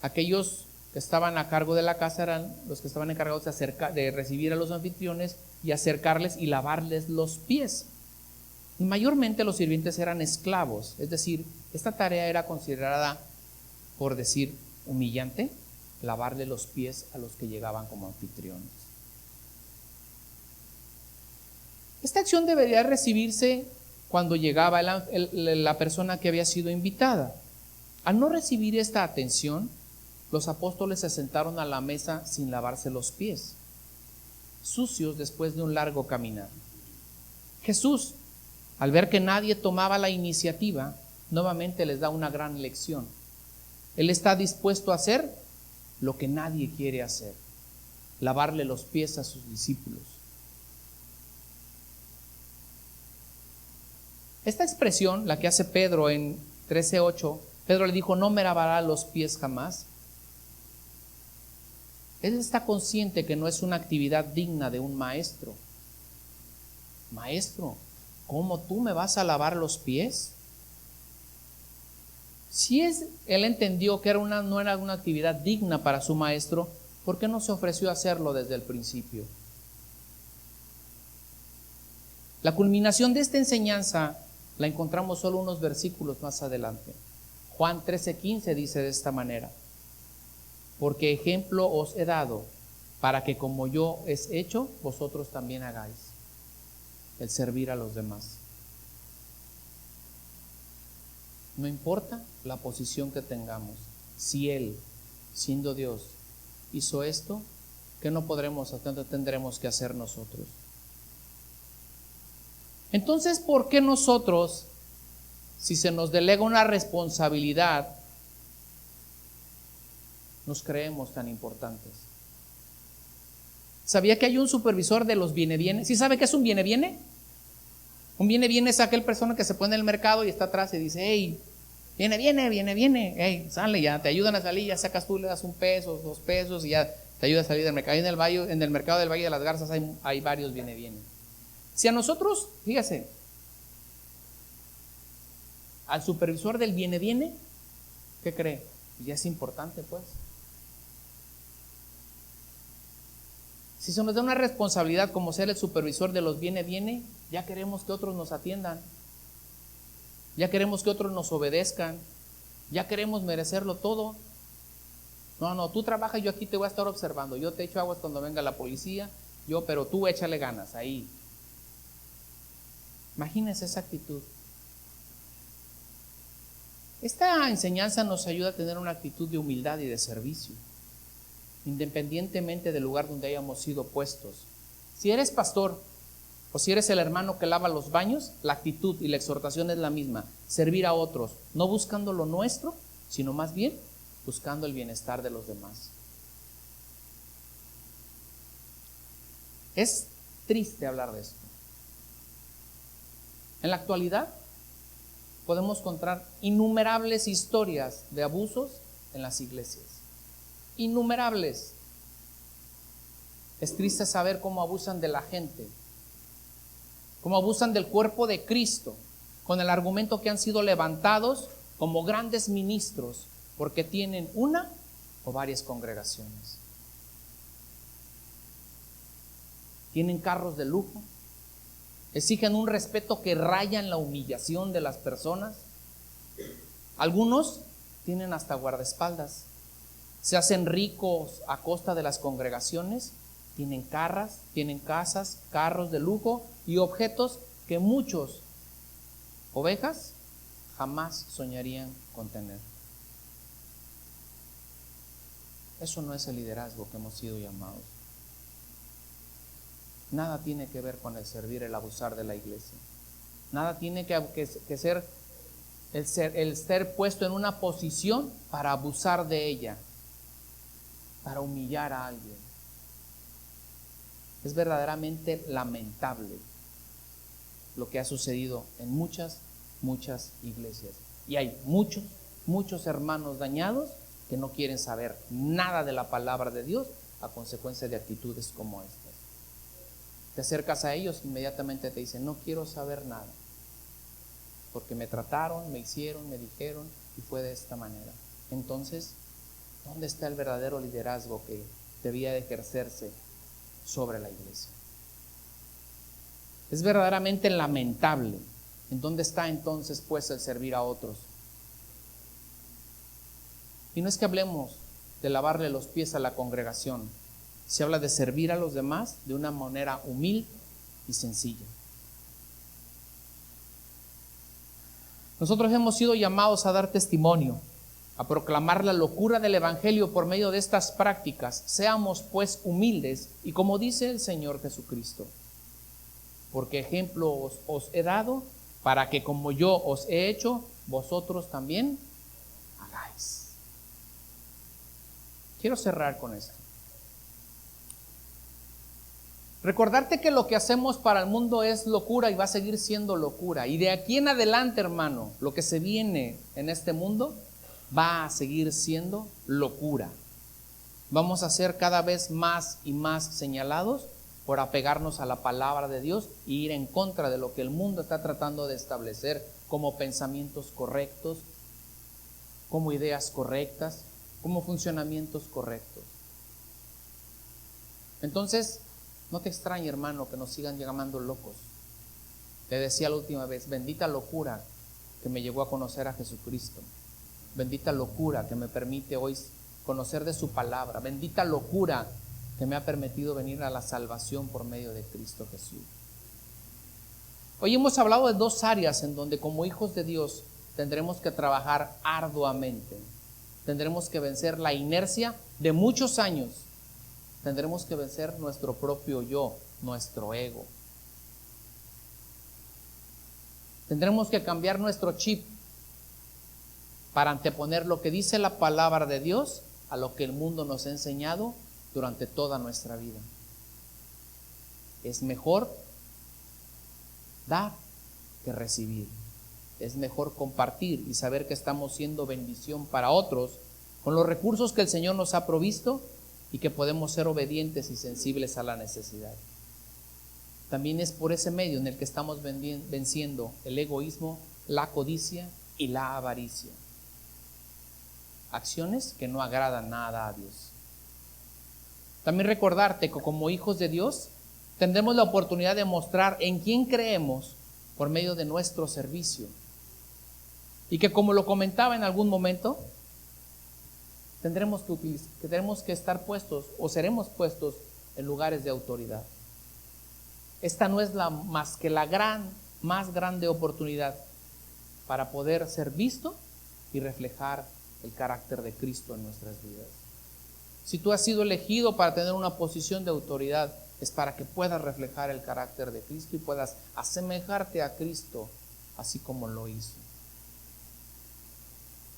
Aquellos que estaban a cargo de la casa eran los que estaban encargados de recibir a los anfitriones y acercarles y lavarles los pies. Y mayormente los sirvientes eran esclavos, es decir, esta tarea era considerada, por decir, humillante, lavarle los pies a los que llegaban como anfitriones. Esta acción debería recibirse cuando llegaba la persona que había sido invitada. Al no recibir esta atención, los apóstoles se sentaron a la mesa sin lavarse los pies, sucios después de un largo caminar. Jesús, al ver que nadie tomaba la iniciativa, nuevamente les da una gran lección. Él está dispuesto a hacer lo que nadie quiere hacer, lavarle los pies a sus discípulos. Esta expresión, la que hace Pedro en 13:8, Pedro le dijo, no me lavará los pies jamás. Él está consciente que no es una actividad digna de un maestro. Maestro, ¿cómo tú me vas a lavar los pies? Si él entendió que no era una actividad digna para su maestro, ¿por qué no se ofreció a hacerlo desde el principio? La culminación de esta enseñanza la encontramos solo unos versículos más adelante. Juan 13:15 dice de esta manera, porque ejemplo os he dado, para que como yo he hecho, vosotros también hagáis. El servir a los demás. No importa la posición que tengamos, si Él, siendo Dios, hizo esto, ¿qué no tendremos que hacer nosotros? Entonces, ¿por qué nosotros, si se nos delega una responsabilidad, nos creemos tan importantes? ¿Sabía que hay un supervisor de los viene-viene? ¿Sí sabe qué es un viene-viene? Un viene es aquel persona que se pone en el mercado y está atrás y dice, hey, viene, hey, sale, ya te ayudan a salir, ya sacas tú, le das $1, $2 y ya te ayuda a salir del mercado. Ahí en el mercado del Valle de las Garzas hay varios viene. Si a nosotros, fíjese, al supervisor del viene, ¿qué cree? Ya es importante, pues. Si se nos da una responsabilidad como ser el supervisor de los viene, ya queremos que otros nos atiendan, ya queremos que otros nos obedezcan, ya queremos merecerlo todo. No, tú trabajas, yo aquí te voy a estar observando, yo te echo aguas cuando venga la policía, pero tú échale ganas ahí. Imagínense esa actitud. Esta enseñanza nos ayuda a tener una actitud de humildad y de servicio, independientemente del lugar donde hayamos sido puestos. Si eres pastor o si eres el hermano que lava los baños, la actitud y la exhortación es la misma: servir a otros, no buscando lo nuestro, sino más bien buscando el bienestar de los demás. Es triste hablar de esto. En la actualidad podemos encontrar innumerables historias de abusos en las iglesias. Innumerables. Es triste saber cómo abusan de la gente, cómo abusan del cuerpo de Cristo, con el argumento que han sido levantados como grandes ministros porque tienen una o varias congregaciones. Tienen carros de lujo, exigen un respeto que raya en la humillación de las personas. Algunos tienen hasta guardaespaldas, se hacen ricos a costa de las congregaciones, tienen casas, carros de lujo y objetos que muchos ovejas jamás soñarían con tener. Eso no es el liderazgo que hemos sido llamados. Nada tiene que ver con el servir, el abusar de la iglesia. Nada tiene que ser el ser puesto en una posición para abusar de ella, para humillar a alguien. Es verdaderamente lamentable lo que ha sucedido en muchas iglesias. Y hay muchos hermanos dañados que no quieren saber nada de la palabra de Dios a consecuencia de actitudes como estas. Te acercas a ellos, inmediatamente te dicen, no quiero saber nada, porque me trataron, me hicieron, me dijeron, y fue de esta manera. Entonces, ¿dónde está el verdadero liderazgo que debía de ejercerse sobre la iglesia? Es verdaderamente lamentable. ¿En dónde está entonces pues el servir a otros? Y no es que hablemos de lavarle los pies a la congregación. Se habla de servir a los demás de una manera humilde y sencilla. Nosotros hemos sido llamados a dar testimonio, a proclamar la locura del evangelio por medio de estas prácticas. Seamos pues humildes y como dice el Señor Jesucristo, porque ejemplo os he dado para que como yo os he hecho, vosotros también hagáis. Quiero cerrar con esto. Recordarte que lo que hacemos para el mundo es locura y va a seguir siendo locura. Y de aquí en adelante, hermano, lo que se viene en este mundo va a seguir siendo locura. Vamos a ser cada vez más y más señalados por apegarnos a la palabra de Dios e ir en contra de lo que el mundo está tratando de establecer como pensamientos correctos, como ideas correctas, como funcionamientos correctos. Entonces, no te extrañe, hermano, que nos sigan llamando locos. Te decía la última vez, bendita locura que me llevó a conocer a Jesucristo. Bendita locura que me permite hoy conocer de su palabra. Bendita locura que me ha permitido venir a la salvación por medio de Cristo Jesús. Hoy hemos hablado de dos áreas en donde como hijos de Dios tendremos que trabajar arduamente. Tendremos que vencer la inercia de muchos años. Tendremos que vencer nuestro propio yo, nuestro ego. Tendremos que cambiar nuestro chip para anteponer lo que dice la palabra de Dios a lo que el mundo nos ha enseñado durante toda nuestra vida. Es mejor dar que recibir. Es mejor compartir y saber que estamos siendo bendición para otros con los recursos que el Señor nos ha provisto y que podemos ser obedientes y sensibles a la necesidad. También es por ese medio en el que estamos venciendo el egoísmo, la codicia y la avaricia. Acciones que no agradan nada a Dios. También recordarte que como hijos de Dios tendremos la oportunidad de mostrar en quién creemos por medio de nuestro servicio. Y que, como lo comentaba en algún momento, tendremos que estar puestos o seremos puestos en lugares de autoridad. Esta no es más que la más grande oportunidad para poder ser visto y reflejar el carácter de Cristo en nuestras vidas. Si tú has sido elegido para tener una posición de autoridad, es para que puedas reflejar el carácter de Cristo y puedas asemejarte a Cristo así como lo hizo.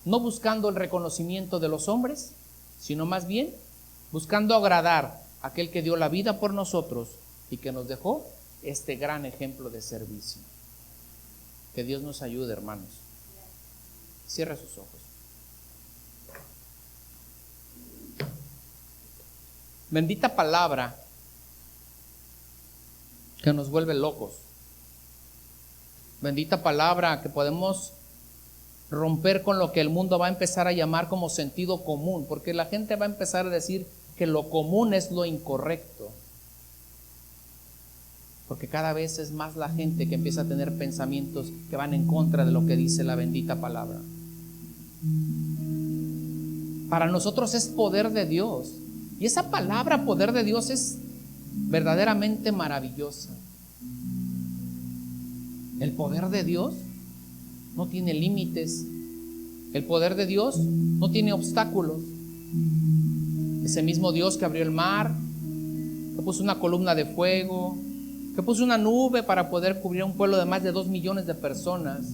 No buscando el reconocimiento de los hombres, sino más bien buscando agradar a aquel que dio la vida por nosotros y que nos dejó este gran ejemplo de servicio. Que Dios nos ayude, hermanos. Cierre sus ojos. Bendita palabra que nos vuelve locos. Bendita palabra que podemos romper con lo que el mundo va a empezar a llamar como sentido común, porque la gente va a empezar a decir que lo común es lo incorrecto. Porque cada vez es más la gente que empieza a tener pensamientos que van en contra de lo que dice la bendita palabra. Para nosotros es poder de Dios. Y esa palabra poder de Dios es verdaderamente maravillosa. El poder de Dios no tiene límites. El poder de Dios no tiene obstáculos. Ese mismo Dios que abrió el mar, que puso una columna de fuego, que puso una nube para poder cubrir a un pueblo de más de 2 millones de personas.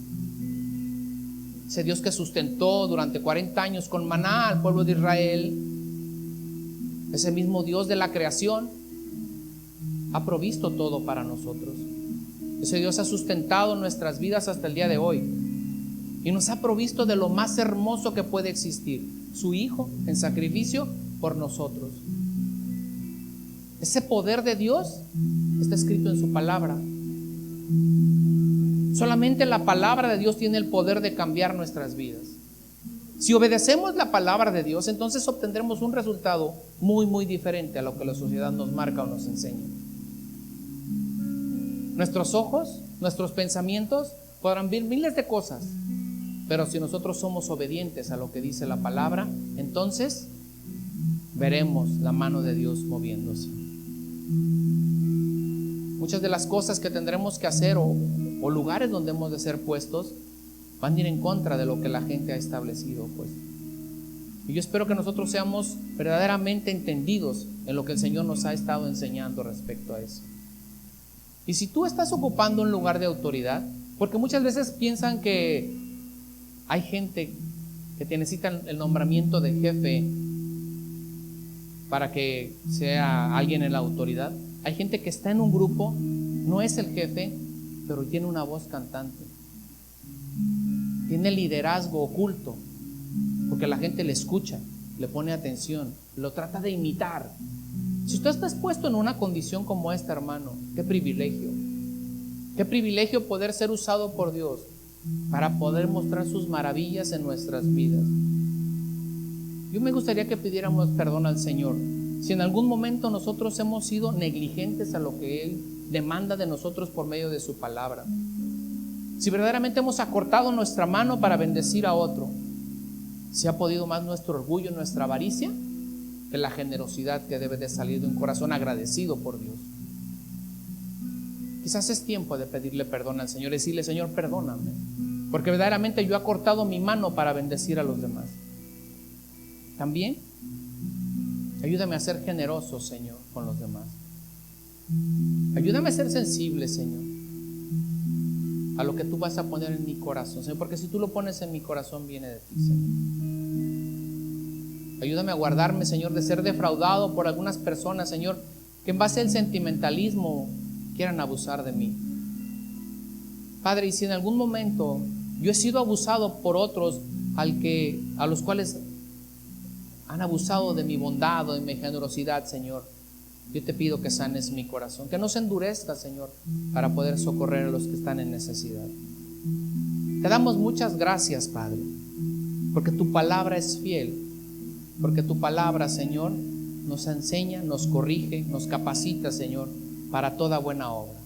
Ese Dios que sustentó durante 40 años con maná al pueblo de Israel. Ese mismo Dios de la creación ha provisto todo para nosotros. Ese Dios ha sustentado nuestras vidas hasta el día de hoy y nos ha provisto de lo más hermoso que puede existir, su Hijo en sacrificio por nosotros. Ese poder de Dios está escrito en su palabra. Solamente la palabra de Dios tiene el poder de cambiar nuestras vidas. Si obedecemos la palabra de Dios, entonces obtendremos un resultado muy diferente a lo que la sociedad nos marca o nos enseña. Nuestros ojos, nuestros pensamientos podrán ver miles de cosas, pero si nosotros somos obedientes a lo que dice la palabra, entonces veremos la mano de Dios moviéndose. Muchas de las cosas que tendremos que hacer o lugares donde hemos de ser puestos van a ir en contra de lo que la gente ha establecido, pues. Y yo espero que nosotros seamos verdaderamente entendidos en lo que el Señor nos ha estado enseñando respecto a eso. Y si tú estás ocupando un lugar de autoridad, porque muchas veces piensan que hay gente que te necesita el nombramiento de jefe para que sea alguien en la autoridad. Hay gente que está en un grupo, no es el jefe, pero tiene una voz cantante. Tiene liderazgo oculto, porque la gente le escucha, le pone atención, lo trata de imitar. Si tú estás puesto en una condición como esta, hermano, qué privilegio poder ser usado por Dios para poder mostrar sus maravillas en nuestras vidas. Yo me gustaría que pidiéramos perdón al Señor si en algún momento nosotros hemos sido negligentes a lo que Él demanda de nosotros por medio de su palabra. Si verdaderamente hemos acortado nuestra mano para bendecir a otro, si ha podido más nuestro orgullo, nuestra avaricia, que la generosidad que debe de salir de un corazón agradecido por Dios. Quizás es tiempo de pedirle perdón al Señor y decirle: Señor, perdóname, porque verdaderamente yo he acortado mi mano para bendecir a los demás. También, ayúdame a ser generoso, Señor, con los demás. Ayúdame a ser sensible, Señor, a lo que tú vas a poner en mi corazón, Señor, porque si tú lo pones en mi corazón, viene de ti, Señor. Ayúdame a guardarme, Señor, de ser defraudado por algunas personas, Señor, que en base al sentimentalismo quieran abusar de mí. Padre, y si en algún momento yo he sido abusado por otros a los cuales han abusado de mi bondad o de mi generosidad, Señor, yo te pido que sanes mi corazón, que no se endurezca, Señor, para poder socorrer a los que están en necesidad. Te damos muchas gracias, Padre, porque tu palabra es fiel, porque tu palabra, Señor, nos enseña, nos corrige, nos capacita, Señor, para toda buena obra.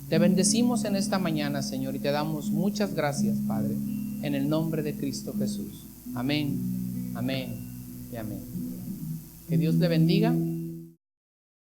Te bendecimos en esta mañana, Señor, y te damos muchas gracias, Padre, en el nombre de Cristo Jesús. Amén, amén y amén. Que Dios le bendiga.